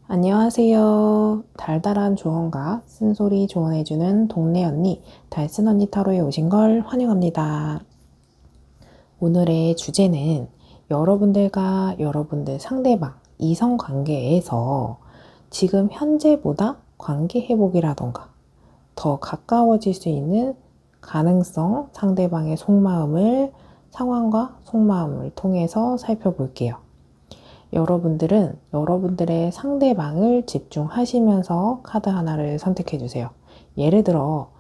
안녕하세요. 달달한 조언과 쓴소리 조언해주는 동네 언니, 달슨 언니 타로에 오신 걸 환영합니다. 오늘의 주제는 여러분들과 여러분들 상대방, 이성 관계에서 지금 현재보다 관계 회복이라던가 더 가까워질 수 있는 가능성, 상대방의 속마음을, 상황과 속마음을 통해서 살펴볼게요. 여러분들은 여러분들의 상대방을 집중하시면서 카드 하나를 선택해 주세요. 예를 들어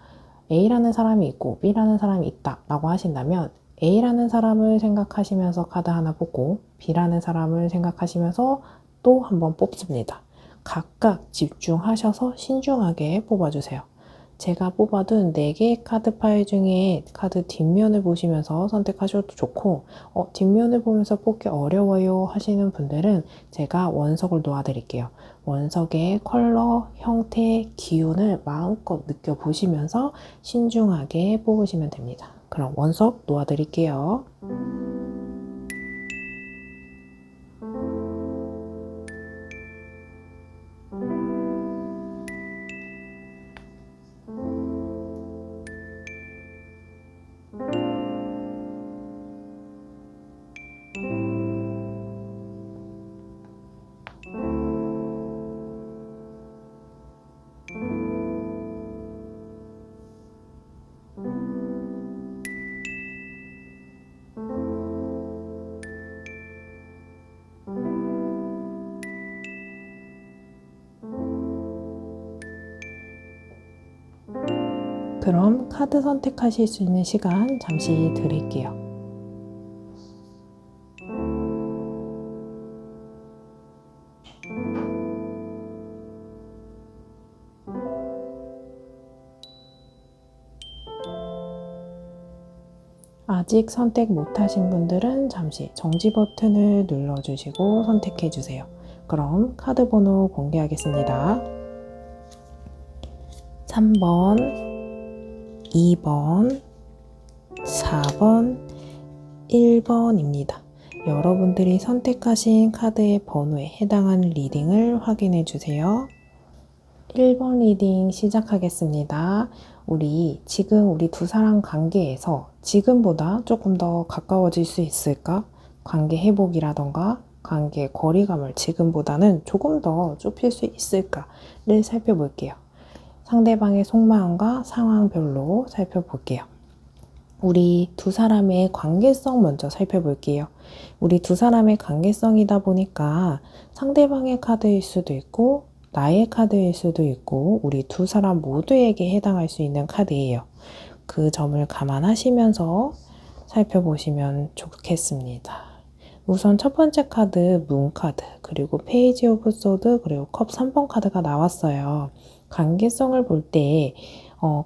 A라는 사람이 있고 B라는 사람이 있다 라고 하신다면 A라는 사람을 생각하시면서 카드 하나 뽑고 B라는 사람을 생각하시면서 또 한번 뽑습니다. 각각 집중하셔서 신중하게 뽑아주세요. 제가 뽑아둔 4개의 카드 파일 중에 카드 뒷면을 보시면서 선택하셔도 좋고 뒷면을 보면서 뽑기 어려워요 하시는 분들은 제가 원석을 놓아드릴게요. 원석의 컬러, 형태, 기운을 마음껏 느껴보시면서 신중하게 뽑으시면 됩니다. 그럼 원석 놓아드릴게요. 그럼 카드 선택하실 수 있는 시간 잠시 드릴게요. 아직 선택 못하신 분들은 잠시 정지 버튼을 눌러주시고 선택해주세요. 그럼 카드 번호 공개하겠습니다. 3번, 2번, 4번, 1번입니다. 여러분들이 선택하신 카드의 번호에 해당하는 리딩을 확인해 주세요. 1번 리딩 시작하겠습니다. 지금 우리 두 사람 관계에서 지금보다 조금 더 가까워질 수 있을까? 관계 회복이라던가 관계 거리감을 지금보다는 조금 더 좁힐 수 있을까를 살펴볼게요. 상대방의 속마음과 상황별로 살펴볼게요. 우리 두 사람의 관계성 먼저 살펴볼게요. 우리 두 사람의 관계성이다 보니까 상대방의 카드일 수도 있고 나의 카드일 수도 있고 우리 두 사람 모두에게 해당할 수 있는 카드예요. 그 점을 감안하시면서 살펴보시면 좋겠습니다. 우선 첫 번째 카드 문 카드, 그리고 페이지 오브 소드, 그리고 컵 3번 카드가 나왔어요. 관계성을 볼 때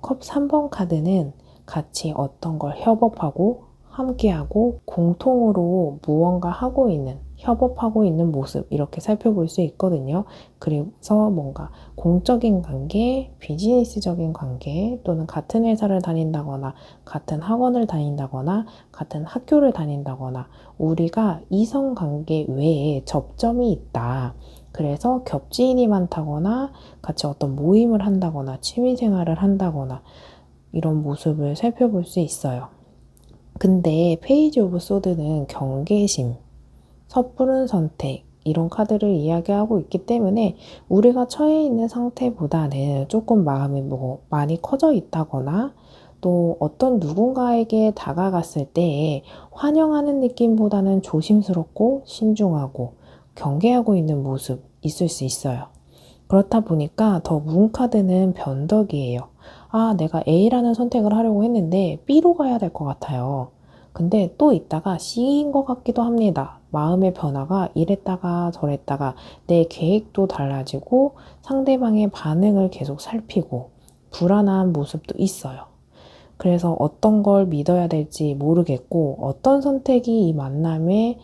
컵 3번 카드는 같이 어떤 걸 협업하고 함께하고 공통으로 무언가 하고 있는, 협업하고 있는 모습 이렇게 살펴볼 수 있거든요. 그래서 뭔가 공적인 관계, 비즈니스적인 관계 또는 같은 회사를 다닌다거나 같은 학원을 다닌다거나 같은 학교를 다닌다거나 우리가 이성관계 외에 접점이 있다. 그래서 겹지인이 많다거나 같이 어떤 모임을 한다거나 취미생활을 한다거나 이런 모습을 살펴볼 수 있어요. 근데 페이지 오브 소드는 경계심, 섣부른 선택 이런 카드를 이야기하고 있기 때문에 우리가 처해 있는 상태보다는 조금 마음이 많이 커져 있다거나 또 어떤 누군가에게 다가갔을 때 환영하는 느낌보다는 조심스럽고 신중하고 경계하고 있는 모습 있을 수 있어요. 그렇다 보니까 더 문 카드는 변덕이에요. 내가 A라는 선택을 하려고 했는데 B로 가야 될 것 같아요. 근데 또 있다가 C인 것 같기도 합니다. 마음의 변화가 이랬다가 저랬다가 내 계획도 달라지고 상대방의 반응을 계속 살피고 불안한 모습도 있어요. 그래서 어떤 걸 믿어야 될지 모르겠고 어떤 선택이 이 만남의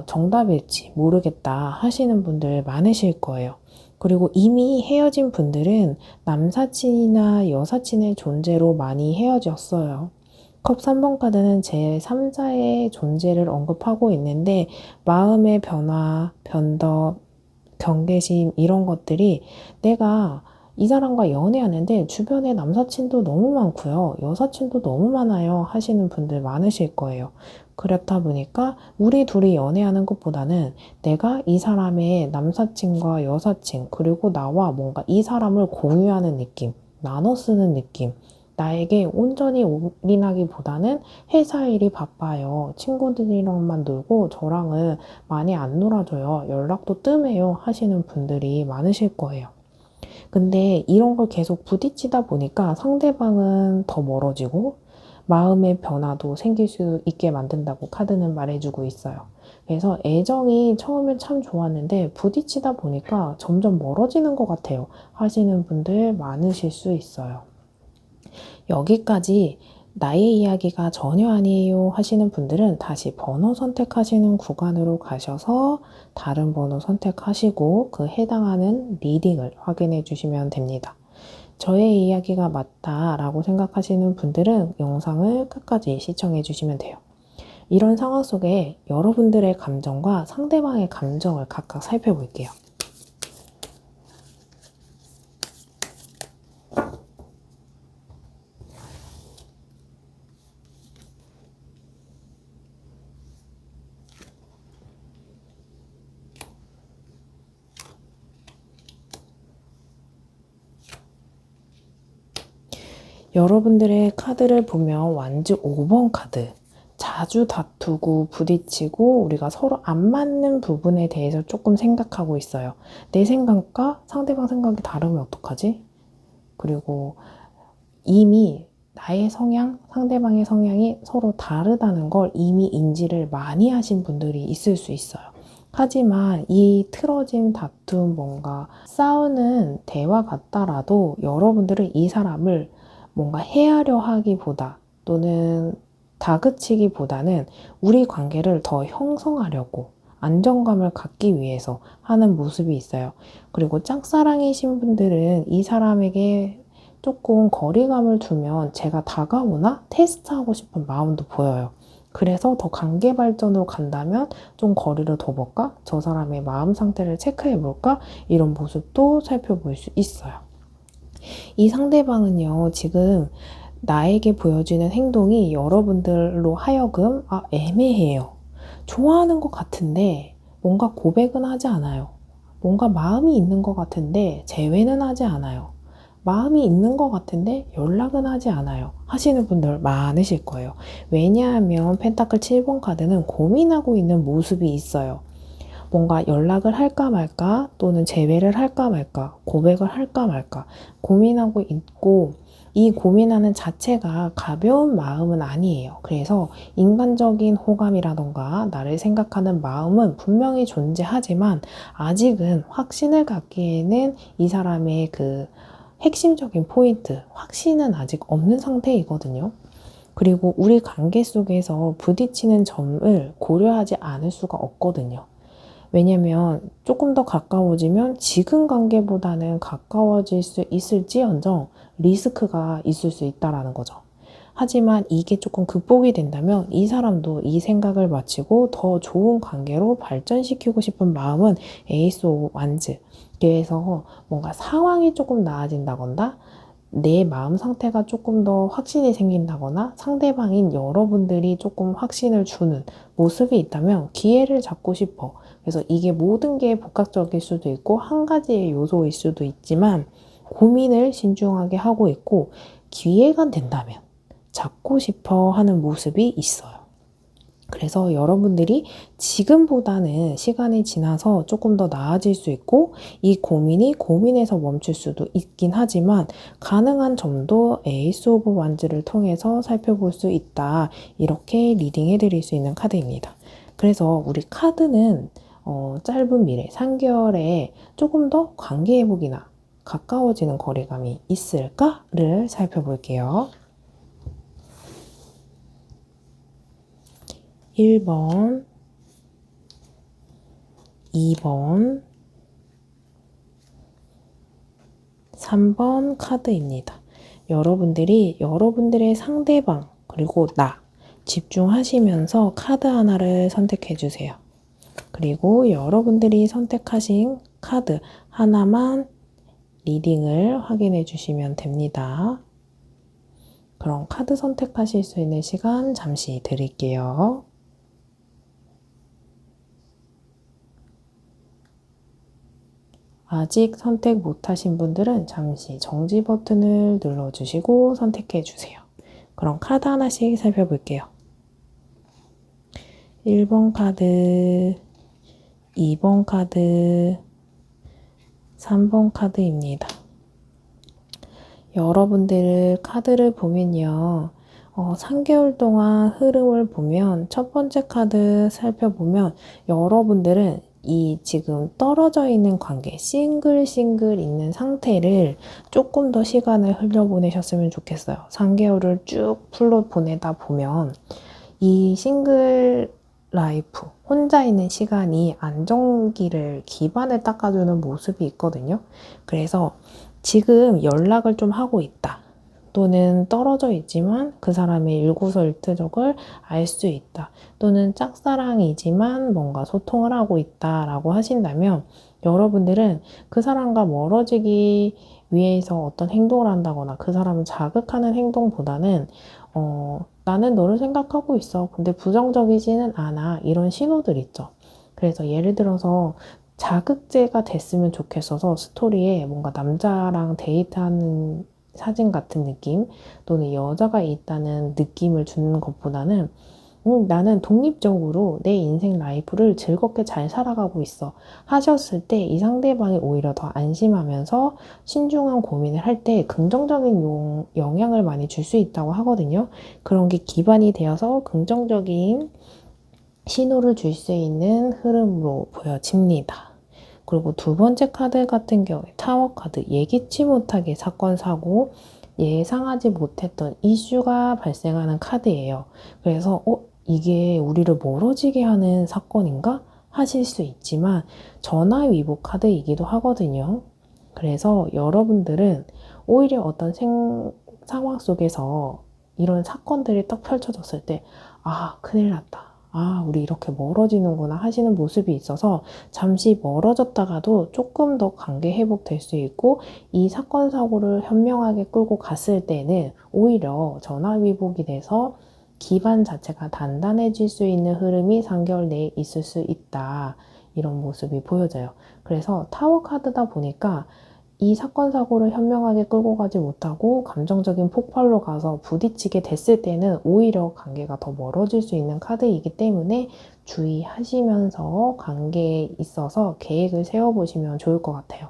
정답일지 모르겠다 하시는 분들 많으실 거예요. 그리고 이미 헤어진 분들은 남사친이나 여사친의 존재로 많이 헤어졌어요. 컵 3번 카드는 제3자의 존재를 언급하고 있는데 마음의 변화, 변덕, 경계심 이런 것들이 내가 이 사람과 연애하는데 주변에 남사친도 너무 많고요. 여사친도 너무 많아요 하시는 분들 많으실 거예요. 그렇다 보니까 우리 둘이 연애하는 것보다는 내가 이 사람의 남사친과 여사친 그리고 나와 뭔가 이 사람을 공유하는 느낌, 나눠 쓰는 느낌, 나에게 온전히 올인하기보다는 회사 일이 바빠요. 친구들이랑만 놀고 저랑은 많이 안 놀아줘요. 연락도 뜸해요 하시는 분들이 많으실 거예요. 근데 이런 걸 계속 부딪히다 보니까 상대방은 더 멀어지고 마음의 변화도 생길 수 있게 만든다고 카드는 말해주고 있어요. 그래서 애정이 처음엔 참 좋았는데 부딪히다 보니까 점점 멀어지는 것 같아요 하시는 분들 많으실 수 있어요. 여기까지 나의 이야기가 전혀 아니에요 하시는 분들은 다시 번호 선택하시는 구간으로 가셔서 다른 번호 선택하시고 그 해당하는 리딩을 확인해 주시면 됩니다. 저의 이야기가 맞다라고 생각하시는 분들은 영상을 끝까지 시청해 주시면 돼요. 이런 상황 속에 여러분들의 감정과 상대방의 감정을 각각 살펴볼게요. 여러분들의 카드를 보면 완즈 5번 카드. 자주 다투고 부딪히고 우리가 서로 안 맞는 부분에 대해서 조금 생각하고 있어요. 내 생각과 상대방 생각이 다르면 어떡하지? 그리고 이미 나의 성향, 상대방의 성향이 서로 다르다는 걸 이미 인지를 많이 하신 분들이 있을 수 있어요. 하지만 이 틀어진 다툼, 뭔가 싸우는 대화 같다라도 여러분들은 이 사람을 뭔가 해하려 하기보다 또는 다그치기보다는 우리 관계를 더 형성하려고 안정감을 갖기 위해서 하는 모습이 있어요. 그리고 짝사랑이신 분들은 이 사람에게 조금 거리감을 두면 제가 다가오나 테스트하고 싶은 마음도 보여요. 그래서 더 관계 발전으로 간다면 좀 거리를 둬볼까? 저 사람의 마음 상태를 체크해볼까? 이런 모습도 살펴볼 수 있어요. 이 상대방은요, 지금 나에게 보여지는 행동이 여러분들로 하여금 애매해요. 좋아하는 것 같은데 뭔가 고백은 하지 않아요. 뭔가 마음이 있는 것 같은데 재회는 하지 않아요. 마음이 있는 것 같은데 연락은 하지 않아요 하시는 분들 많으실 거예요. 왜냐하면 펜타클 7번 카드는 고민하고 있는 모습이 있어요. 뭔가 연락을 할까 말까 또는 재회를 할까 말까 고백을 할까 말까 고민하고 있고 이 고민하는 자체가 가벼운 마음은 아니에요. 그래서 인간적인 호감이라던가 나를 생각하는 마음은 분명히 존재하지만 아직은 확신을 갖기에는 이 사람의 그 핵심적인 포인트, 확신은 아직 없는 상태이거든요. 그리고 우리 관계 속에서 부딪히는 점을 고려하지 않을 수가 없거든요. 왜냐면 조금 더 가까워지면 지금 관계보다는 가까워질 수 있을지언정 리스크가 있을 수 있다라는 거죠. 하지만 이게 조금 극복이 된다면 이 사람도 이 생각을 마치고 더 좋은 관계로 발전시키고 싶은 마음은 에이스 오브 완즈. 그래서 뭔가 상황이 조금 나아진다거나 내 마음 상태가 조금 더 확신이 생긴다거나 상대방인 여러분들이 조금 확신을 주는 모습이 있다면 기회를 잡고 싶어. 그래서 이게 모든 게 복합적일 수도 있고 한 가지의 요소일 수도 있지만 고민을 신중하게 하고 있고 기회가 된다면 잡고 싶어 하는 모습이 있어요. 그래서 여러분들이 지금보다는 시간이 지나서 조금 더 나아질 수 있고 이 고민이 고민에서 멈출 수도 있긴 하지만 가능한 점도 에이스 오브 완즈를 통해서 살펴볼 수 있다. 이렇게 리딩해 드릴 수 있는 카드입니다. 그래서 우리 카드는 짧은 미래 3개월에 조금 더 관계회복이나 가까워지는 거리감이 있을까를 살펴볼게요. 1번, 2번, 3번 카드입니다. 여러분들이 여러분들의 상대방 그리고 나 집중하시면서 카드 하나를 선택해 주세요. 그리고 여러분들이 선택하신 카드 하나만 리딩을 확인해 주시면 됩니다. 그럼 카드 선택하실 수 있는 시간 잠시 드릴게요. 아직 선택 못하신 분들은 잠시 정지 버튼을 눌러주시고 선택해 주세요. 그럼 카드 하나씩 살펴볼게요. 1번 카드, 2번 카드, 3번 카드입니다. 여러분들 카드를 보면요. 3개월 동안 흐름을 보면 첫 번째 카드 살펴보면 여러분들은 이 지금 떨어져 있는 관계, 싱글 있는 상태를 조금 더 시간을 흘려보내셨으면 좋겠어요. 3개월을 쭉 풀로 보내다 보면 이 싱글 라이프, 혼자 있는 시간이 안정기를 기반을 닦아주는 모습이 있거든요. 그래서 지금 연락을 좀 하고 있다. 또는 떨어져 있지만 그 사람의 일거수일투족을 알 수 있다. 또는 짝사랑이지만 뭔가 소통을 하고 있다라고 하신다면 여러분들은 그 사람과 멀어지기 위해서 어떤 행동을 한다거나 그 사람을 자극하는 행동보다는 나는 너를 생각하고 있어. 근데 부정적이지는 않아. 이런 신호들 있죠. 그래서 예를 들어서 자극제가 됐으면 좋겠어서 스토리에 뭔가 남자랑 데이트하는 사진 같은 느낌 또는 여자가 있다는 느낌을 주는 것보다는 나는 독립적으로 내 인생 라이프를 즐겁게 잘 살아가고 있어 하셨을 때 이 상대방이 오히려 더 안심하면서 신중한 고민을 할 때 긍정적인 영향을 많이 줄 수 있다고 하거든요. 그런 게 기반이 되어서 긍정적인 신호를 줄 수 있는 흐름으로 보여집니다. 그리고 두 번째 카드 같은 경우에 타워 카드, 예기치 못하게 사건, 사고, 예상하지 못했던 이슈가 발생하는 카드예요. 그래서 이게 우리를 멀어지게 하는 사건인가? 하실 수 있지만 전화위복 카드이기도 하거든요. 그래서 여러분들은 오히려 어떤 상황 속에서 이런 사건들이 딱 펼쳐졌을 때 큰일 났다. 우리 이렇게 멀어지는구나 하시는 모습이 있어서 잠시 멀어졌다가도 조금 더 관계 회복될 수 있고 이 사건, 사고를 현명하게 끌고 갔을 때는 오히려 전화위복이 돼서 기반 자체가 단단해질 수 있는 흐름이 3개월 내에 있을 수 있다. 이런 모습이 보여져요. 그래서 타워 카드다 보니까 이 사건, 사고를 현명하게 끌고 가지 못하고 감정적인 폭발로 가서 부딪히게 됐을 때는 오히려 관계가 더 멀어질 수 있는 카드이기 때문에 주의하시면서 관계에 있어서 계획을 세워보시면 좋을 것 같아요.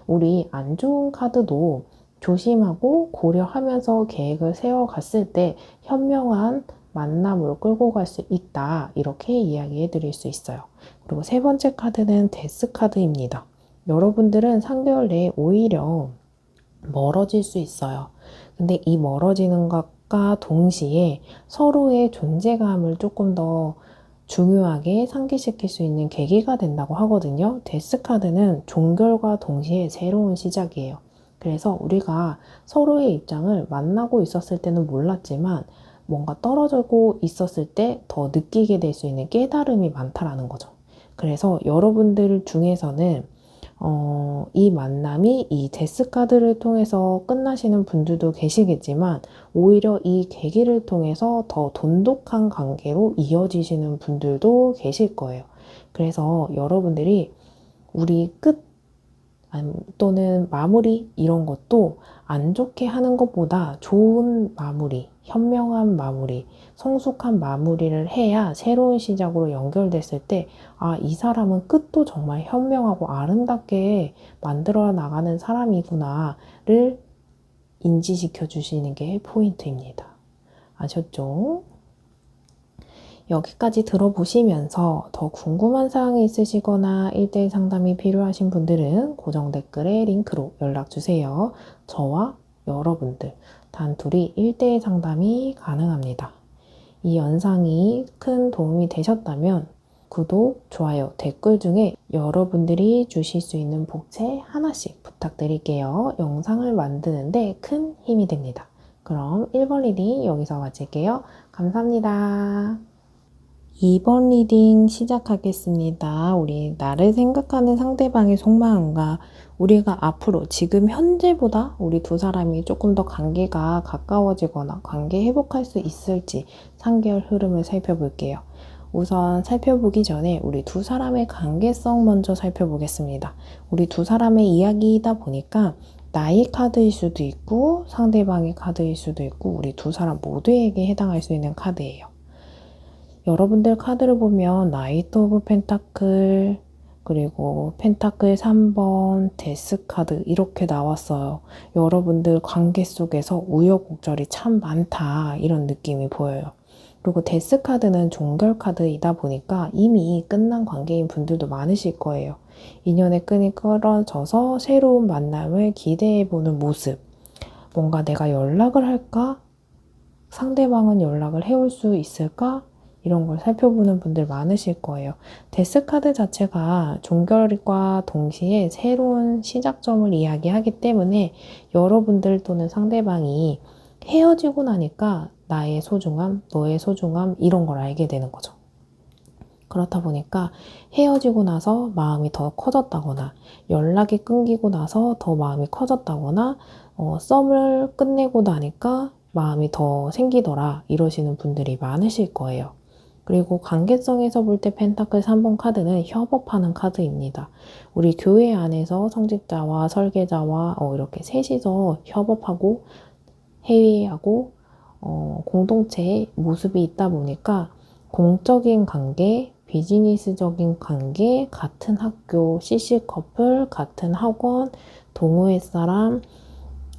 우리 안 좋은 카드도 조심하고 고려하면서 계획을 세워갔을 때 현명한 만남으로 끌고 갈 수 있다. 이렇게 이야기해 드릴 수 있어요. 그리고 세 번째 카드는 데스 카드입니다. 여러분들은 3개월 내에 오히려 멀어질 수 있어요. 근데 이 멀어지는 것과 동시에 서로의 존재감을 조금 더 중요하게 상기시킬 수 있는 계기가 된다고 하거든요. 데스카드는 종결과 동시에 새로운 시작이에요. 그래서 우리가 서로의 입장을 만나고 있었을 때는 몰랐지만 뭔가 떨어지고 있었을 때 더 느끼게 될 수 있는 깨달음이 많다라는 거죠. 그래서 여러분들 중에서는 이 만남이 이 데스카드를 통해서 끝나시는 분들도 계시겠지만 오히려 이 계기를 통해서 더 돈독한 관계로 이어지시는 분들도 계실 거예요. 그래서 여러분들이 우리 끝 또는 마무리 이런 것도 안 좋게 하는 것보다 좋은 마무리, 현명한 마무리, 성숙한 마무리를 해야 새로운 시작으로 연결됐을 때 이 사람은 끝도 정말 현명하고 아름답게 만들어 나가는 사람이구나를 인지시켜 주시는 게 포인트입니다. 아셨죠? 여기까지 들어보시면서 더 궁금한 사항이 있으시거나 1대1 상담이 필요하신 분들은 고정 댓글에 링크로 연락주세요. 저와 여러분들 단둘이 1대1 상담이 가능합니다. 이 영상이 큰 도움이 되셨다면 구독, 좋아요, 댓글 중에 여러분들이 주실 수 있는 복채 하나씩 부탁드릴게요. 영상을 만드는데 큰 힘이 됩니다. 그럼 1번 리딩 여기서 마칠게요. 감사합니다. 2번 리딩 시작하겠습니다. 우리 나를 생각하는 상대방의 속마음과 우리가 앞으로 지금 현재보다 우리 두 사람이 조금 더 관계가 가까워지거나 관계 회복할 수 있을지 3개월 흐름을 살펴볼게요. 우선 살펴보기 전에 우리 두 사람의 관계성 먼저 살펴보겠습니다. 우리 두 사람의 이야기이다 보니까 나의 카드일 수도 있고 상대방의 카드일 수도 있고 우리 두 사람 모두에게 해당할 수 있는 카드예요. 여러분들 카드를 보면 나이트 오브 펜타클, 그리고 펜타클 3번, 데스 카드 이렇게 나왔어요. 여러분들 관계 속에서 우여곡절이 참 많다 이런 느낌이 보여요. 그리고 데스 카드는 종결 카드이다 보니까 이미 끝난 관계인 분들도 많으실 거예요. 인연의 끈이 끊어져서 새로운 만남을 기대해보는 모습. 뭔가 내가 연락을 할까? 상대방은 연락을 해올 수 있을까? 이런 걸 살펴보는 분들 많으실 거예요. 데스카드 자체가 종결과 동시에 새로운 시작점을 이야기하기 때문에 여러분들 또는 상대방이 헤어지고 나니까 나의 소중함, 너의 소중함 이런 걸 알게 되는 거죠. 그렇다 보니까 헤어지고 나서 마음이 더 커졌다거나 연락이 끊기고 나서 더 마음이 커졌다거나 썸을 끝내고 나니까 마음이 더 생기더라 이러시는 분들이 많으실 거예요. 그리고 관계성에서 볼 때 펜타클 3번 카드는 협업하는 카드입니다. 우리 교회 안에서 성직자와 설계자와 이렇게 셋이서 협업하고 회의하고 공동체의 모습이 있다 보니까 공적인 관계, 비즈니스적인 관계, 같은 학교, CC 커플, 같은 학원, 동호회 사람,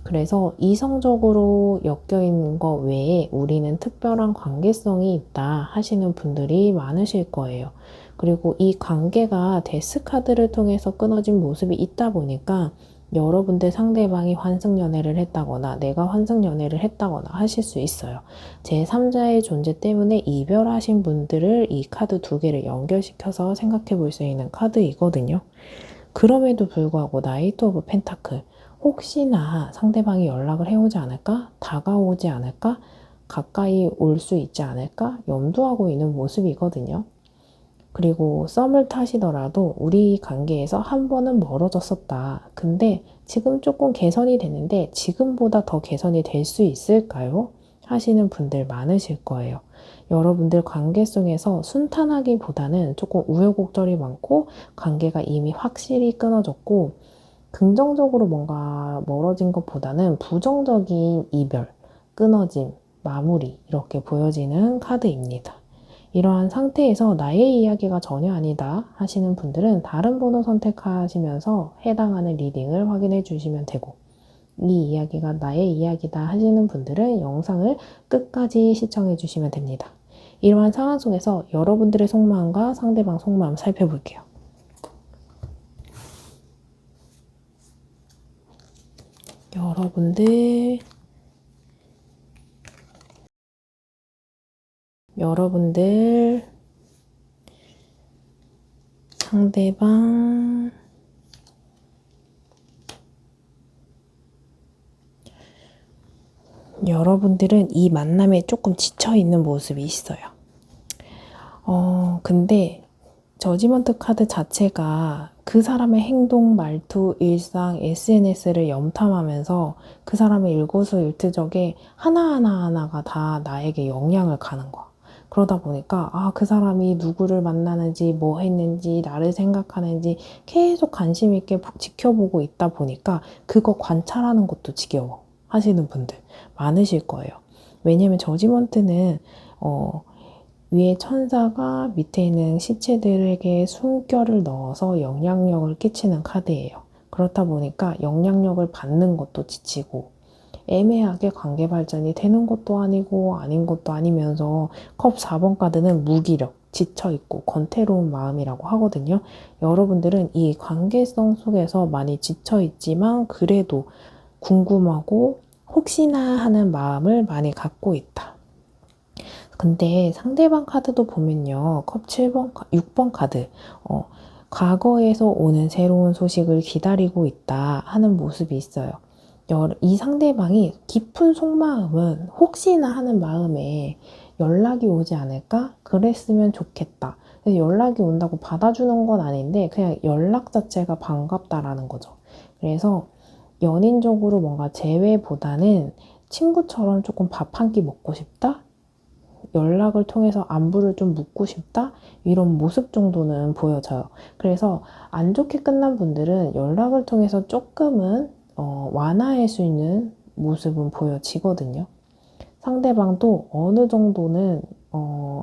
그래서 이성적으로 엮여있는 것 외에 우리는 특별한 관계성이 있다 하시는 분들이 많으실 거예요. 그리고 이 관계가 데스카드를 통해서 끊어진 모습이 있다 보니까 여러분들 상대방이 환승연애를 했다거나 내가 환승연애를 했다거나 하실 수 있어요. 제3자의 존재 때문에 이별하신 분들을 이 카드 두 개를 연결시켜서 생각해 볼 수 있는 카드이거든요. 그럼에도 불구하고 나이트 오브 펜타클 혹시나 상대방이 연락을 해오지 않을까? 다가오지 않을까? 가까이 올 수 있지 않을까? 염두하고 있는 모습이거든요. 그리고 썸을 타시더라도 우리 관계에서 한 번은 멀어졌었다. 근데 지금 조금 개선이 됐는데 지금보다 더 개선이 될 수 있을까요? 하시는 분들 많으실 거예요. 여러분들 관계성에서 순탄하기보다는 조금 우여곡절이 많고 관계가 이미 확실히 끊어졌고 긍정적으로 뭔가 멀어진 것보다는 부정적인 이별, 끊어짐, 마무리 이렇게 보여지는 카드입니다. 이러한 상태에서 나의 이야기가 전혀 아니다 하시는 분들은 다른 번호 선택하시면서 해당하는 리딩을 확인해 주시면 되고 이 이야기가 나의 이야기다 하시는 분들은 영상을 끝까지 시청해 주시면 됩니다. 이러한 상황 속에서 여러분들의 속마음과 상대방 속마음 살펴볼게요. 여러분들 상대방 여러분들은 이 만남에 조금 지쳐있는 모습이 있어요. 근데 저지먼트 카드 자체가 그 사람의 행동, 말투, 일상, SNS를 염탐하면서 그 사람의 일거수일투족에 하나하나가 다 나에게 영향을 가는 거야. 그러다 보니까 그 사람이 누구를 만나는지 뭐 했는지 나를 생각하는지 계속 관심 있게 지켜보고 있다 보니까 그거 관찰하는 것도 지겨워 하시는 분들 많으실 거예요. 왜냐면 저지먼트는 위에 천사가 밑에 있는 시체들에게 숨결을 넣어서 영향력을 끼치는 카드예요. 그렇다 보니까 영향력을 받는 것도 지치고 애매하게 관계 발전이 되는 것도 아니고 아닌 것도 아니면서 컵 4번 카드는 무기력, 지쳐있고 권태로운 마음이라고 하거든요. 여러분들은 이 관계성 속에서 많이 지쳐있지만 그래도 궁금하고 혹시나 하는 마음을 많이 갖고 있다. 근데 상대방 카드도 보면요. 컵 7번, 6번 카드. 과거에서 오는 새로운 소식을 기다리고 있다 하는 모습이 있어요. 이 상대방이 깊은 속마음은 혹시나 하는 마음에 연락이 오지 않을까? 그랬으면 좋겠다. 연락이 온다고 받아주는 건 아닌데 그냥 연락 자체가 반갑다라는 거죠. 그래서 연인적으로 뭔가 재회보다는 친구처럼 조금 밥 한 끼 먹고 싶다? 연락을 통해서 안부를 좀 묻고 싶다? 이런 모습 정도는 보여져요. 그래서 안 좋게 끝난 분들은 연락을 통해서 조금은 완화할 수 있는 모습은 보여지거든요. 상대방도 어느 정도는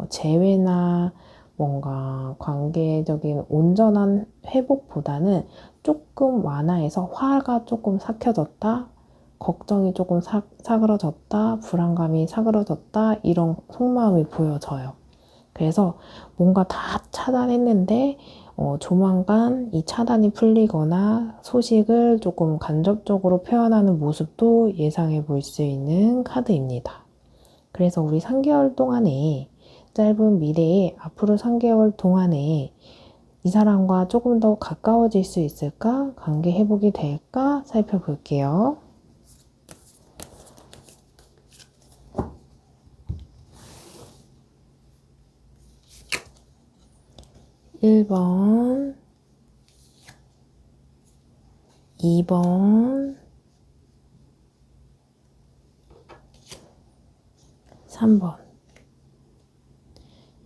재회나 뭔가 관계적인 온전한 회복보다는 조금 완화해서 화가 조금 삭혀졌다, 걱정이 조금 사그러졌다, 불안감이 사그러졌다 이런 속마음이 보여져요. 그래서 뭔가 다 차단했는데 조만간 이 차단이 풀리거나 소식을 조금 간접적으로 표현하는 모습도 예상해 볼 수 있는 카드입니다. 그래서 우리 3개월 동안에 짧은 미래에 앞으로 3개월 동안에 이 사람과 조금 더 가까워질 수 있을까? 관계 회복이 될까? 살펴볼게요. 1번, 2번, 3번.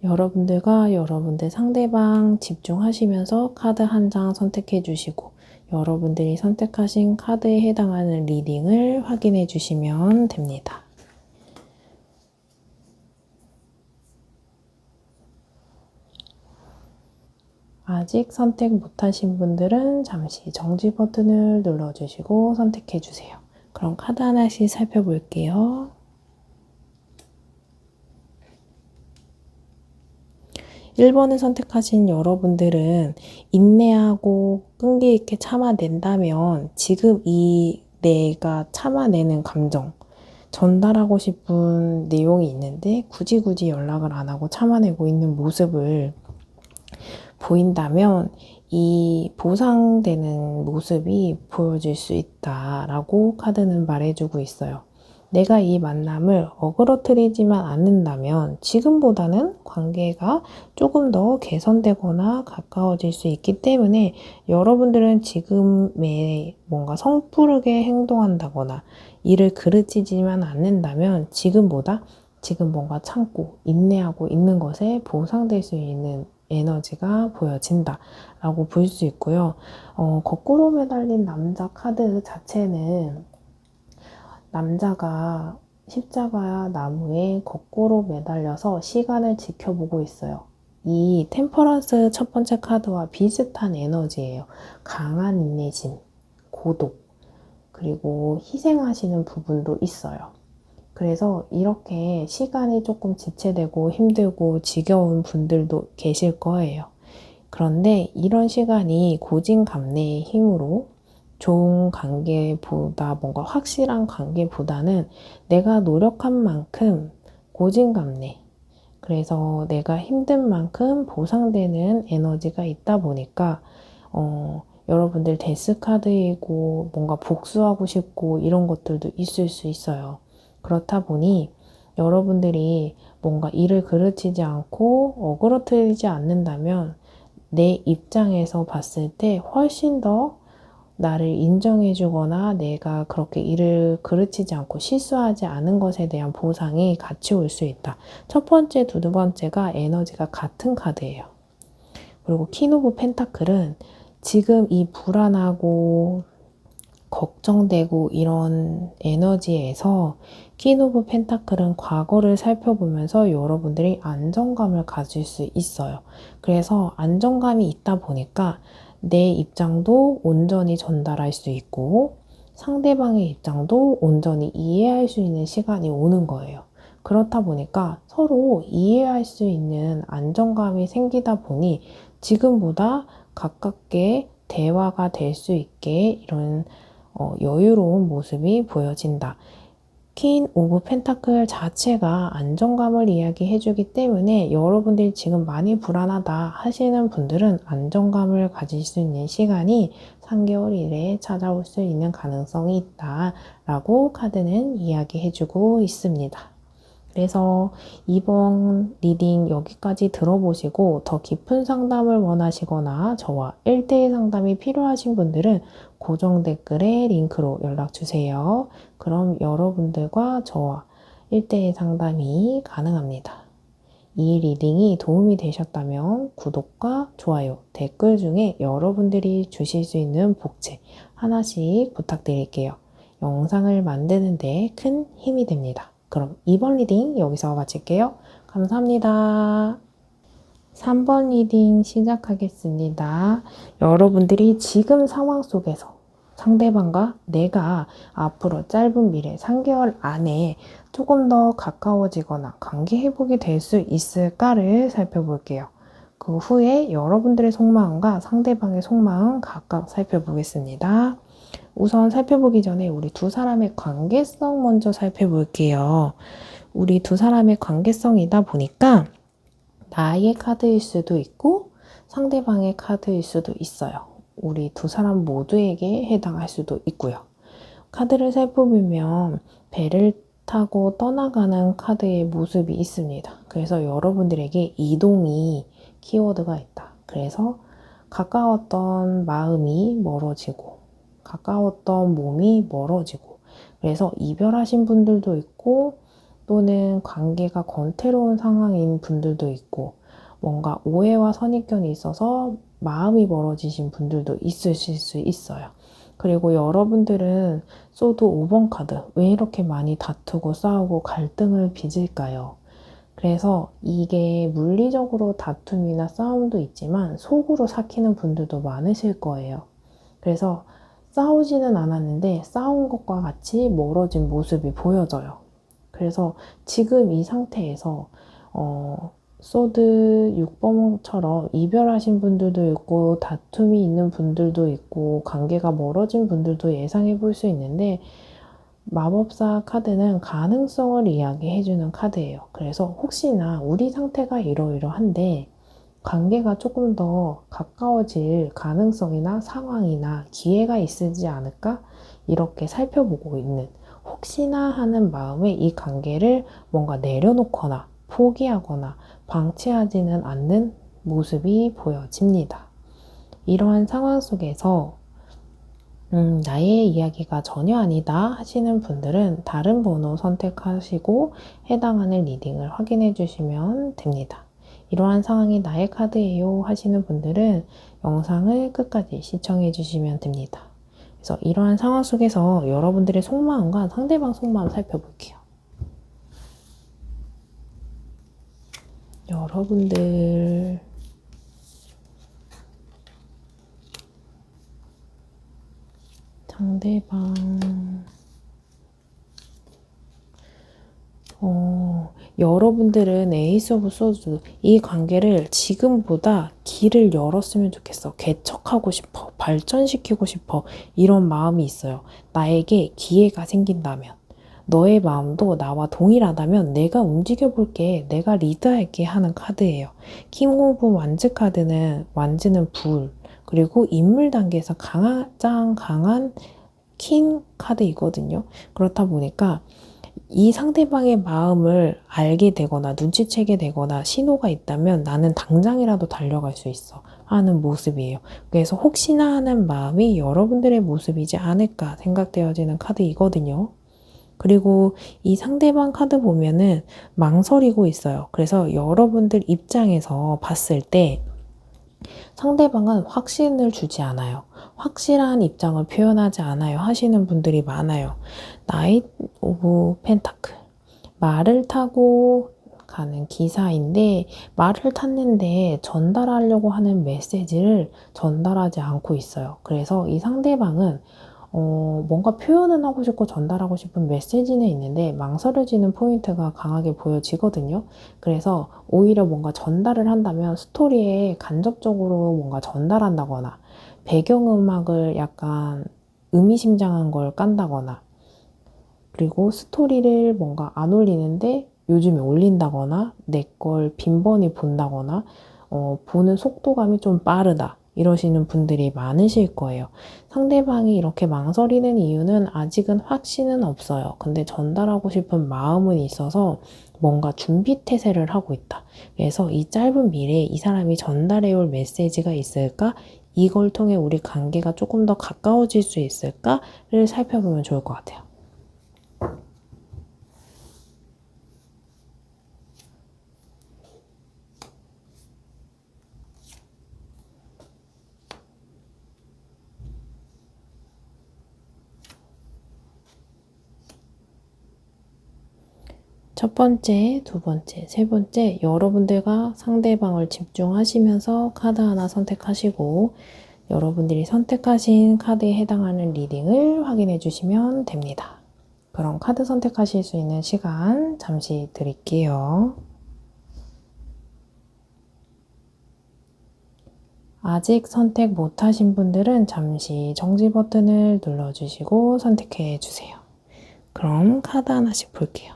여러분들과 여러분들 상대방 집중하시면서 카드 한 장 선택해 주시고 여러분들이 선택하신 카드에 해당하는 리딩을 확인해 주시면 됩니다. 아직 선택 못하신 분들은 잠시 정지 버튼을 눌러주시고 선택해 주세요. 그럼 카드 하나씩 살펴볼게요. 1번을 선택하신 여러분들은 인내하고 끈기 있게 참아낸다면 지금 이 내가 참아내는 감정, 전달하고 싶은 내용이 있는데 굳이 연락을 안 하고 참아내고 있는 모습을 보인다면 이 보상되는 모습이 보여질 수 있다라고 카드는 말해주고 있어요. 내가 이 만남을 어그러뜨리지만 않는다면 지금보다는 관계가 조금 더 개선되거나 가까워질 수 있기 때문에 여러분들은 지금에 뭔가 성푸르게 행동한다거나 이를 그르치지만 않는다면 지금보다 지금 뭔가 참고 인내하고 있는 것에 보상될 수 있는 에너지가 보여진다 라고 볼 수 있고요. 거꾸로 매달린 남자 카드 자체는 남자가 십자가 나무에 거꾸로 매달려서 시간을 지켜보고 있어요. 이 템퍼런스 첫 번째 카드와 비슷한 에너지예요. 강한 인내심, 고독, 그리고 희생하시는 부분도 있어요. 그래서 이렇게 시간이 조금 지체되고 힘들고 지겨운 분들도 계실 거예요. 그런데 이런 시간이 고진감래의 힘으로 좋은 관계보다 뭔가 확실한 관계보다는 내가 노력한 만큼 고진감래, 그래서 내가 힘든 만큼 보상되는 에너지가 있다 보니까 여러분들 데스카드이고 뭔가 복수하고 싶고 이런 것들도 있을 수 있어요. 그렇다 보니 여러분들이 뭔가 일을 그르치지 않고 어그러뜨리지 않는다면 내 입장에서 봤을 때 훨씬 더 나를 인정해주거나 내가 그렇게 일을 그르치지 않고 실수하지 않은 것에 대한 보상이 같이 올 수 있다. 첫 번째, 두 번째가 에너지가 같은 카드예요. 그리고 퀸 오브 펜타클은 지금 이 불안하고 걱정되고 이런 에너지에서 퀸 오브 펜타클은 과거를 살펴보면서 여러분들이 안정감을 가질 수 있어요. 그래서 안정감이 있다 보니까 내 입장도 온전히 전달할 수 있고 상대방의 입장도 온전히 이해할 수 있는 시간이 오는 거예요. 그렇다 보니까 서로 이해할 수 있는 안정감이 생기다 보니 지금보다 가깝게 대화가 될 수 있게 이런 여유로운 모습이 보여진다. 퀸 오브 펜타클 자체가 안정감을 이야기해주기 때문에 여러분들이 지금 많이 불안하다 하시는 분들은 안정감을 가질 수 있는 시간이 3개월 이내에 찾아올 수 있는 가능성이 있다라고 카드는 이야기해주고 있습니다. 그래서 이번 리딩 여기까지 들어보시고 더 깊은 상담을 원하시거나 저와 1대1 상담이 필요하신 분들은 고정 댓글에 링크로 연락주세요. 그럼 여러분들과 저와 1대1 상담이 가능합니다. 이 리딩이 도움이 되셨다면 구독과 좋아요, 댓글 중에 여러분들이 주실 수 있는 복채 하나씩 부탁드릴게요. 영상을 만드는 데 큰 힘이 됩니다. 그럼 2번 리딩 여기서 마칠게요. 감사합니다. 3번 리딩 시작하겠습니다. 여러분들이 지금 상황 속에서 상대방과 내가 앞으로 짧은 미래 3개월 안에 조금 더 가까워지거나 관계 회복이 될 수 있을까를 살펴볼게요. 그 후에 여러분들의 속마음과 상대방의 속마음 각각 살펴보겠습니다. 우선 살펴보기 전에 우리 두 사람의 관계성 먼저 살펴볼게요. 우리 두 사람의 관계성이다 보니까 나의 카드일 수도 있고 상대방의 카드일 수도 있어요. 우리 두 사람 모두에게 해당할 수도 있고요. 카드를 살펴보면 배를 타고 떠나가는 카드의 모습이 있습니다. 그래서 여러분들에게 이동이 키워드가 있다. 그래서 가까웠던 마음이 멀어지고 가까웠던 몸이 멀어지고 그래서 이별하신 분들도 있고 또는 관계가 권태로운 상황인 분들도 있고 뭔가 오해와 선입견이 있어서 마음이 멀어지신 분들도 있으실 수 있어요. 그리고 여러분들은 소드 5번 카드 왜 이렇게 많이 다투고 싸우고 갈등을 빚을까요? 그래서 이게 물리적으로 다툼이나 싸움도 있지만 속으로 삭히는 분들도 많으실 거예요. 그래서 싸우지는 않았는데 싸운 것과 같이 멀어진 모습이 보여져요. 그래서 지금 이 상태에서 소드 6번처럼 이별하신 분들도 있고 다툼이 있는 분들도 있고 관계가 멀어진 분들도 예상해 볼 수 있는데 마법사 카드는 가능성을 이야기해주는 카드예요. 그래서 혹시나 우리 상태가 이러이러한데 관계가 조금 더 가까워질 가능성이나 상황이나 기회가 있지 않을까? 이렇게 살펴보고 있는 혹시나 하는 마음에 이 관계를 뭔가 내려놓거나 포기하거나 방치하지는 않는 모습이 보여집니다. 이러한 상황 속에서 나의 이야기가 전혀 아니다 하시는 분들은 다른 번호 선택하시고 해당하는 리딩을 확인해 주시면 됩니다. 이러한 상황이 나의 카드예요 하시는 분들은 영상을 끝까지 시청해 주시면 됩니다. 그래서 이러한 상황 속에서 여러분들의 속마음과 상대방 속마음 살펴볼게요. 여러분들 상대방 여러분들은 에이스 오브 소드 이 관계를 지금보다 길을 열었으면 좋겠어. 개척하고 싶어. 발전시키고 싶어. 이런 마음이 있어요. 나에게 기회가 생긴다면 너의 마음도 나와 동일하다면 내가 움직여 볼게. 내가 리드할게 하는 카드예요. 킹 오브 완즈 카드는 완즈는 불 그리고 인물 단계에서 가장 강한 킹 카드이거든요. 그렇다 보니까 이 상대방의 마음을 알게 되거나 눈치채게 되거나 신호가 있다면 나는 당장이라도 달려갈 수 있어 하는 모습이에요. 그래서 혹시나 하는 마음이 여러분들의 모습이지 않을까 생각되어지는 카드이거든요. 그리고 이 상대방 카드 보면은 망설이고 있어요. 그래서 여러분들 입장에서 봤을 때 상대방은 확신을 주지 않아요. 확실한 입장을 표현하지 않아요 하시는 분들이 많아요. 나이트 오브 펜타클 말을 타고 가는 기사인데 말을 탔는데 전달하려고 하는 메시지를 전달하지 않고 있어요. 그래서 이 상대방은 뭔가 표현은 하고 싶고 전달하고 싶은 메시지는 있는데 망설여지는 포인트가 강하게 보여지거든요. 그래서 오히려 뭔가 전달을 한다면 스토리에 간접적으로 뭔가 전달한다거나 배경음악을 약간 의미심장한 걸 깐다거나 그리고 스토리를 뭔가 안 올리는데 요즘에 올린다거나 내 걸 빈번히 본다거나 보는 속도감이 좀 빠르다. 이러시는 분들이 많으실 거예요. 상대방이 이렇게 망설이는 이유는 아직은 확신은 없어요. 근데 전달하고 싶은 마음은 있어서 뭔가 준비 태세를 하고 있다. 그래서 이 짧은 미래에 이 사람이 전달해 올 메시지가 있을까? 이걸 통해 우리 관계가 조금 더 가까워질 수 있을까를 살펴보면 좋을 것 같아요. 첫 번째, 두 번째, 세 번째, 여러분들과 상대방을 집중하시면서 카드 하나 선택하시고 여러분들이 선택하신 카드에 해당하는 리딩을 확인해 주시면 됩니다. 그럼 카드 선택하실 수 있는 시간 잠시 드릴게요. 아직 선택 못하신 분들은 잠시 정지 버튼을 눌러주시고 선택해 주세요. 그럼 카드 하나씩 볼게요.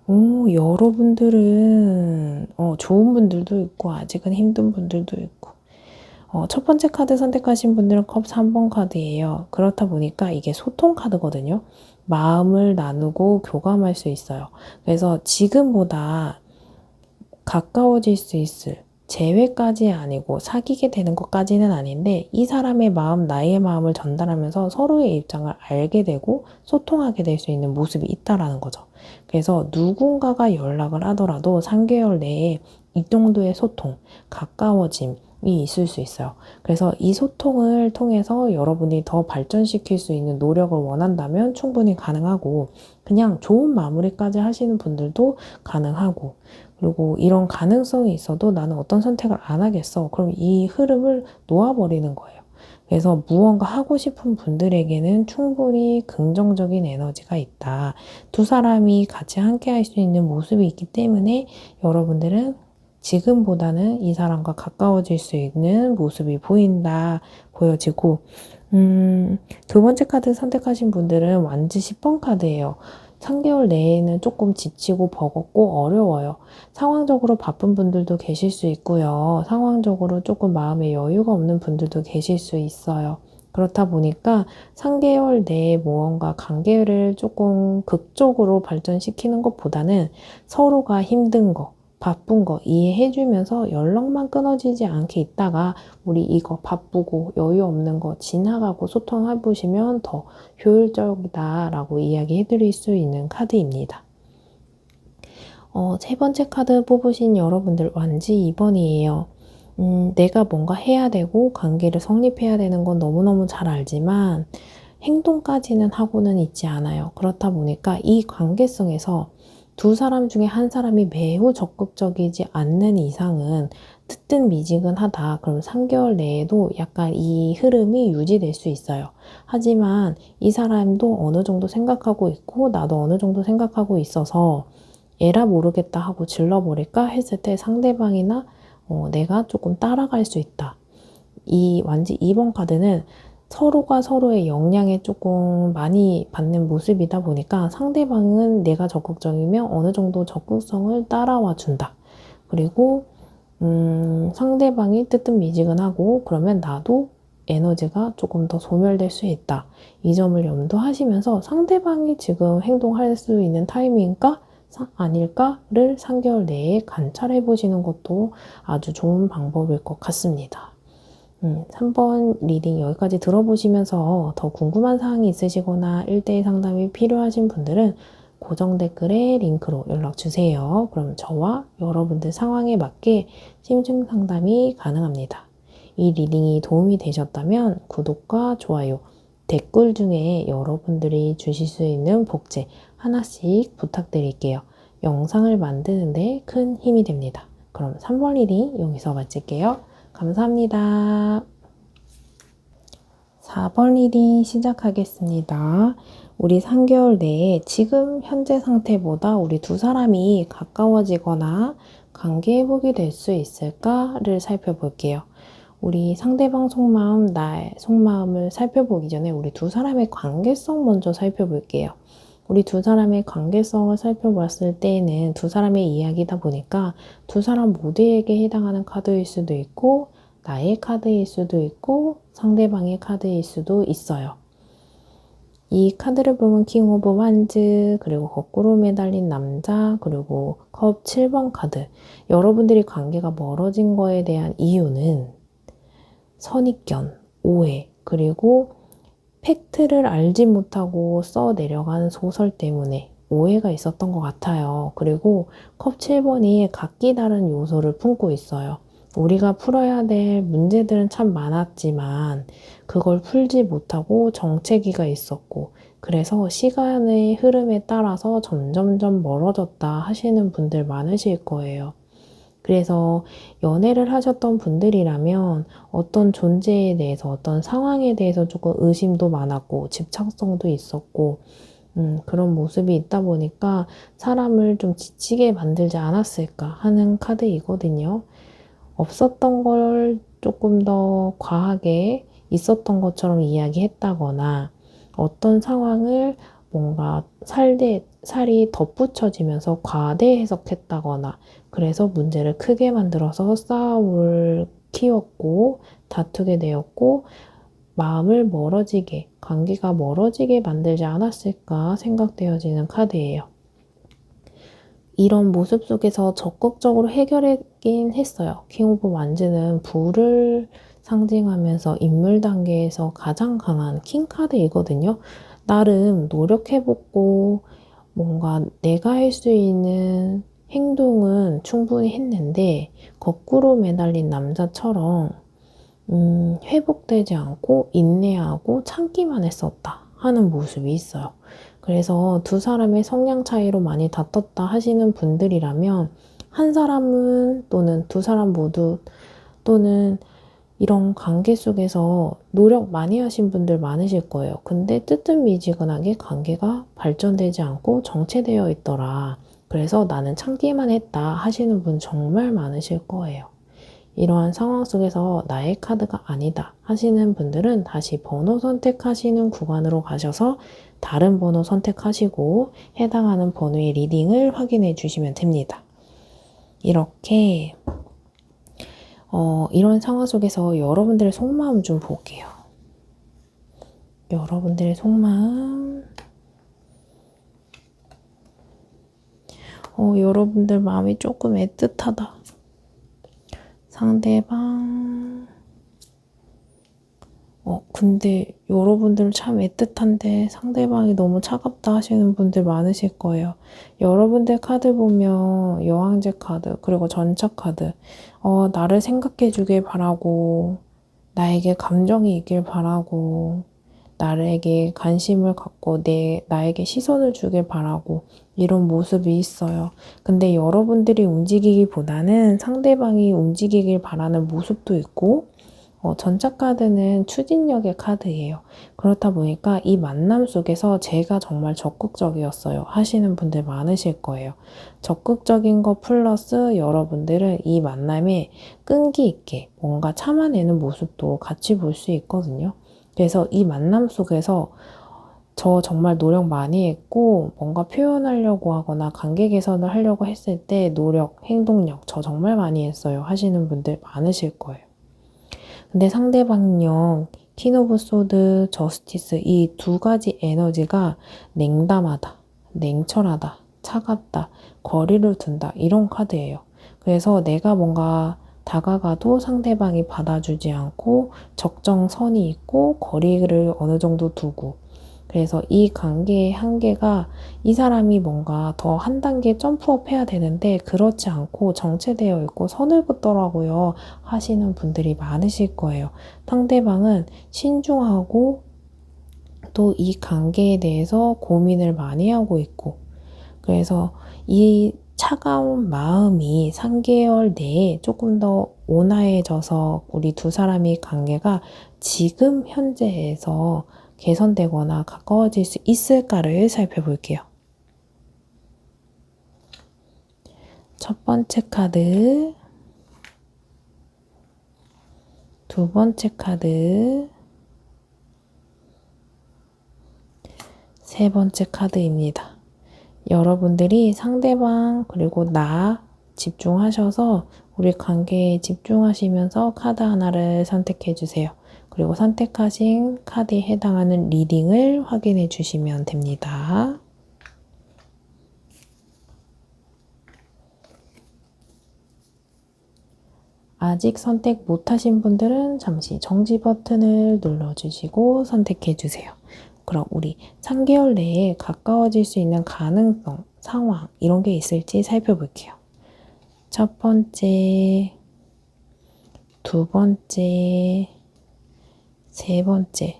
오, 여러분들은 좋은 분들도 있고 아직은 힘든 분들도 있고 첫 번째 카드 선택하신 분들은 컵 3번 카드예요. 그렇다 보니까 이게 소통 카드거든요. 마음을 나누고 교감할 수 있어요. 그래서 지금보다 가까워질 수 있을 재회까지 아니고 사귀게 되는 것까지는 아닌데 이 사람의 마음, 나의 마음을 전달하면서 서로의 입장을 알게 되고 소통하게 될 수 있는 모습이 있다라는 거죠. 그래서 누군가가 연락을 하더라도 3개월 내에 이 정도의 소통, 가까워짐이 있을 수 있어요. 그래서 이 소통을 통해서 여러분이 더 발전시킬 수 있는 노력을 원한다면 충분히 가능하고 그냥 좋은 마무리까지 하시는 분들도 가능하고 그리고 이런 가능성이 있어도 나는 어떤 선택을 안 하겠어. 그럼 이 흐름을 놓아버리는 거예요. 그래서 무언가 하고 싶은 분들에게는 충분히 긍정적인 에너지가 있다. 두 사람이 같이 함께 할 수 있는 모습이 있기 때문에 여러분들은 지금보다는 이 사람과 가까워질 수 있는 모습이 보여지고, 두 번째 카드 선택하신 분들은 완지 10번 카드예요. 3개월 내에는 조금 지치고 버겁고 어려워요. 상황적으로 바쁜 분들도 계실 수 있고요. 상황적으로 조금 마음에 여유가 없는 분들도 계실 수 있어요. 그렇다 보니까 3개월 내에 무언가 관계를 조금 극적으로 발전시키는 것보다는 서로가 힘든 거, 바쁜 거 이해해주면서 연락만 끊어지지 않게 있다가 우리 이거 바쁘고 여유 없는 거 지나가고 소통해보시면 더 효율적이다라고 이야기해드릴 수 있는 카드입니다. 세 번째 카드 뽑으신 여러분들 완지 2번이에요. 내가 뭔가 해야 되고 관계를 성립해야 되는 건 너무너무 잘 알지만 행동까지는 하고는 있지 않아요. 그렇다 보니까 이 관계성에서 두 사람 중에 한 사람이 매우 적극적이지 않는 이상은 뜨뜻미지근하다. 그럼 3개월 내에도 약간 이 흐름이 유지될 수 있어요. 하지만 이 사람도 어느 정도 생각하고 있고 나도 어느 정도 생각하고 있어서 에라 모르겠다 하고 질러버릴까 했을 때 상대방이나 내가 조금 따라갈 수 있다. 이 완지 2번 카드는 서로가 서로의 영향에 조금 많이 받는 모습이다 보니까 상대방은 내가 적극적이면 어느 정도 적극성을 따라와 준다. 그리고 상대방이 뜨뜻미지근하고 그러면 나도 에너지가 조금 더 소멸될 수 있다. 이 점을 염두하시면서 상대방이 지금 행동할 수 있는 타이밍일까? 아닐까를 3개월 내에 관찰해 보시는 것도 아주 좋은 방법일 것 같습니다. 3번 리딩 여기까지 들어보시면서 더 궁금한 사항이 있으시거나 1대1 상담이 필요하신 분들은 고정 댓글에 링크로 연락 주세요. 그럼 저와 여러분들 상황에 맞게 심층 상담이 가능합니다. 이 리딩이 도움이 되셨다면 구독과 좋아요, 댓글 중에 여러분들이 주실 수 있는 복제 하나씩 부탁드릴게요. 영상을 만드는데 큰 힘이 됩니다. 그럼 3번 리딩 여기서 마칠게요. 감사합니다. 4번 리딩 시작하겠습니다. 우리 3개월 내에 지금 현재 상태보다 우리 두 사람이 가까워지거나 관계회복이 될 수 있을까를 살펴볼게요. 우리 상대방 속마음, 나의 속마음을 살펴보기 전에 우리 두 사람의 관계성 먼저 살펴볼게요. 우리 두 사람의 관계성을 살펴봤을 때에는 두 사람의 이야기다 보니까 두 사람 모두에게 해당하는 카드일 수도 있고 나의 카드일 수도 있고 상대방의 카드일 수도 있어요. 이 카드를 보면 킹 오브 완즈, 그리고 거꾸로 매달린 남자, 그리고 컵 7번 카드. 여러분들이 관계가 멀어진 거에 대한 이유는 선입견, 오해, 그리고 팩트를 알지 못하고 써 내려간 소설 때문에 오해가 있었던 것 같아요. 그리고 컵 7번이 각기 다른 요소를 품고 있어요. 우리가 풀어야 될 문제들은 참 많았지만 그걸 풀지 못하고 정체기가 있었고, 그래서 시간의 흐름에 따라서 점점점 멀어졌다 하시는 분들 많으실 거예요. 그래서 연애를 하셨던 분들이라면 어떤 존재에 대해서, 어떤 상황에 대해서 조금 의심도 많았고 집착성도 있었고, 그런 모습이 있다 보니까 사람을 좀 지치게 만들지 않았을까 하는 카드이거든요. 없었던 걸 조금 더 과하게 있었던 것처럼 이야기했다거나, 어떤 상황을 뭔가 살이 덧붙여지면서 과대 해석했다거나, 그래서 문제를 크게 만들어서 싸움을 키웠고 다투게 되었고, 마음을 멀어지게, 관계가 멀어지게 만들지 않았을까 생각되어지는 카드예요. 이런 모습 속에서 적극적으로 해결했긴 했어요. 킹 오브 완즈는 불을 상징하면서 인물 단계에서 가장 강한 킹 카드이거든요. 나름 노력해보고 뭔가 내가 할 수 있는 행동은 충분히 했는데 거꾸로 매달린 남자처럼 회복되지 않고 인내하고 참기만 했었다 하는 모습이 있어요. 그래서 두 사람의 성향 차이로 많이 다퉜다 하시는 분들이라면, 한 사람은 또는 두 사람 모두 또는 이런 관계 속에서 노력 많이 하신 분들 많으실 거예요. 근데 뜨뜻미지근하게 관계가 발전되지 않고 정체되어 있더라. 그래서 나는 참기만 했다 하시는 분 정말 많으실 거예요. 이러한 상황 속에서 나의 카드가 아니다 하시는 분들은 다시 번호 선택하시는 구간으로 가셔서 다른 번호 선택하시고 해당하는 번호의 리딩을 확인해 주시면 됩니다. 이렇게 이런 상황 속에서 여러분들의 속마음 좀 볼게요. 여러분들의 속마음. 여러분들 마음이 조금 애틋하다. 상대방. 근데 여러분들 참 애틋한데 상대방이 너무 차갑다 하시는 분들 많으실 거예요. 여러분들 카드 보면 여왕제 카드, 그리고 전차 카드. 나를 생각해 주길 바라고, 나에게 감정이 있길 바라고, 나에게 관심을 갖고 나에게 시선을 주길 바라고, 이런 모습이 있어요. 근데 여러분들이 움직이기보다는 상대방이 움직이길 바라는 모습도 있고, 전차 카드는 추진력의 카드예요. 그렇다 보니까 이 만남 속에서 제가 정말 적극적이었어요 하시는 분들 많으실 거예요. 적극적인 거 플러스 여러분들은 이 만남에 끈기 있게 뭔가 참아내는 모습도 같이 볼 수 있거든요. 그래서 이 만남 속에서 저 정말 노력 많이 했고, 뭔가 표현하려고 하거나 관계 개선을 하려고 했을 때 노력, 행동력 저 정말 많이 했어요 하시는 분들 많으실 거예요. 근데 상대방요, 퀸 오브 소드, 저스티스, 이 두 가지 에너지가 냉담하다, 냉철하다, 차갑다, 거리를 둔다, 이런 카드예요. 그래서 내가 뭔가 다가가도 상대방이 받아주지 않고 적정선이 있고 거리를 어느 정도 두고, 그래서 이 관계의 한계가 이 사람이 뭔가 더 한 단계 점프업 해야 되는데 그렇지 않고 정체되어 있고 선을 긋더라고요 하시는 분들이 많으실 거예요. 상대방은 신중하고 또 이 관계에 대해서 고민을 많이 하고 있고, 그래서 이 차가운 마음이 3개월 내에 조금 더 온화해져서 우리 두 사람의 관계가 지금 현재에서 개선되거나 가까워질 수 있을까를 살펴볼게요. 첫 번째 카드, 두 번째 카드, 세 번째 카드입니다. 여러분들이 상대방 그리고 나 집중하셔서 우리 관계에 집중하시면서 카드 하나를 선택해 주세요. 그리고 선택하신 카드에 해당하는 리딩을 확인해 주시면 됩니다. 아직 선택 못하신 분들은 잠시 정지 버튼을 눌러주시고 선택해 주세요. 그럼 우리 3개월 내에 가까워질 수 있는 가능성, 상황 이런 게 있을지 살펴볼게요. 첫 번째, 두 번째, 세 번째.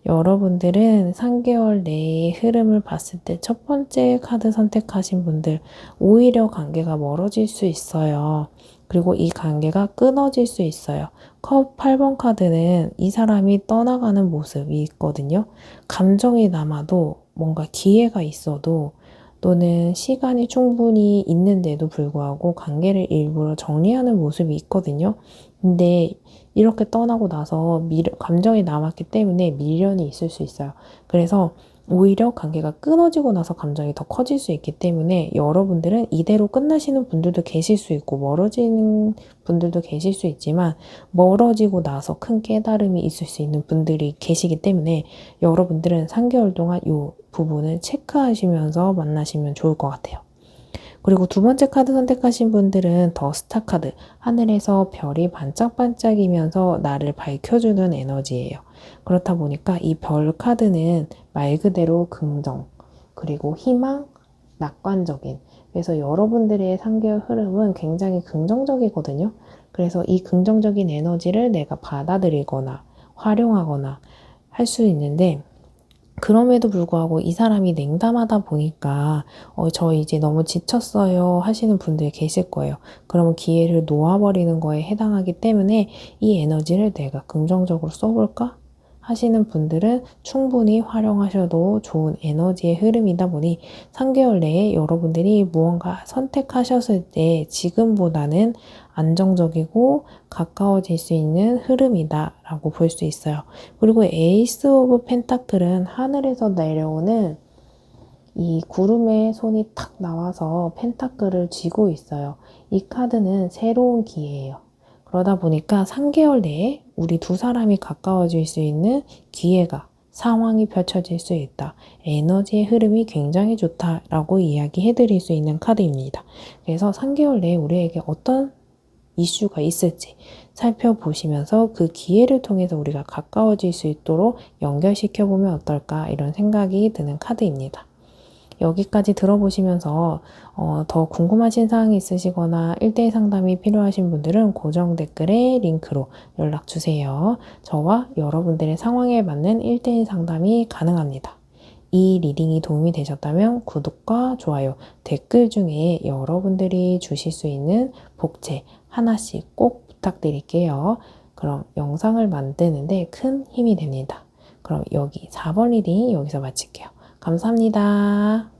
여러분들은 3개월 내의 흐름을 봤을 때 첫 번째 카드 선택하신 분들 오히려 관계가 멀어질 수 있어요. 그리고 이 관계가 끊어질 수 있어요. 컵 8번 카드는 이 사람이 떠나가는 모습이 있거든요. 감정이 남아도 뭔가 기회가 있어도 또는 시간이 충분히 있는데도 불구하고 관계를 일부러 정리하는 모습이 있거든요. 근데 이렇게 떠나고 나서 감정이 남았기 때문에 미련이 있을 수 있어요. 그래서 오히려 관계가 끊어지고 나서 감정이 더 커질 수 있기 때문에 여러분들은 이대로 끝나시는 분들도 계실 수 있고 멀어지는 분들도 계실 수 있지만 멀어지고 나서 큰 깨달음이 있을 수 있는 분들이 계시기 때문에 여러분들은 3개월 동안 이 부분을 체크하시면서 만나시면 좋을 것 같아요. 그리고 두 번째 카드 선택하신 분들은 더 스타 카드, 하늘에서 별이 반짝반짝이면서 나를 밝혀주는 에너지예요. 그렇다 보니까 이 별 카드는 말 그대로 긍정, 그리고 희망, 낙관적인. 그래서 여러분들의 3개월 흐름은 굉장히 긍정적이거든요. 그래서 이 긍정적인 에너지를 내가 받아들이거나 활용하거나 할 수 있는데 그럼에도 불구하고 이 사람이 냉담하다 보니까 저 이제 너무 지쳤어요 하시는 분들이 계실 거예요. 그러면 기회를 놓아버리는 거에 해당하기 때문에 이 에너지를 내가 긍정적으로 써볼까? 하시는 분들은 충분히 활용하셔도 좋은 에너지의 흐름이다 보니 3개월 내에 여러분들이 무언가 선택하셨을 때 지금보다는 안정적이고 가까워질 수 있는 흐름이다 라고 볼 수 있어요. 그리고 에이스 오브 펜타클은 하늘에서 내려오는 이 구름의 손이 탁 나와서 펜타클을 쥐고 있어요. 이 카드는 새로운 기회예요. 그러다 보니까 3개월 내에 우리 두 사람이 가까워질 수 있는 기회가 상황이 펼쳐질 수 있다. 에너지의 흐름이 굉장히 좋다라고 이야기해 드릴 수 있는 카드입니다. 그래서 3개월 내에 우리에게 어떤 이슈가 있을지 살펴보시면서 그 기회를 통해서 우리가 가까워질 수 있도록 연결시켜 보면 어떨까 이런 생각이 드는 카드입니다. 여기까지 들어보시면서 더 궁금하신 사항이 있으시거나 1대1 상담이 필요하신 분들은 고정 댓글에 링크로 연락 주세요. 저와 여러분들의 상황에 맞는 1대1 상담이 가능합니다. 이 리딩이 도움이 되셨다면 구독과 좋아요, 댓글 중에 여러분들이 주실 수 있는 복채 하나씩 꼭 부탁드릴게요. 그럼 영상을 만드는데 큰 힘이 됩니다. 그럼 여기 4번 리딩 여기서 마칠게요. 감사합니다.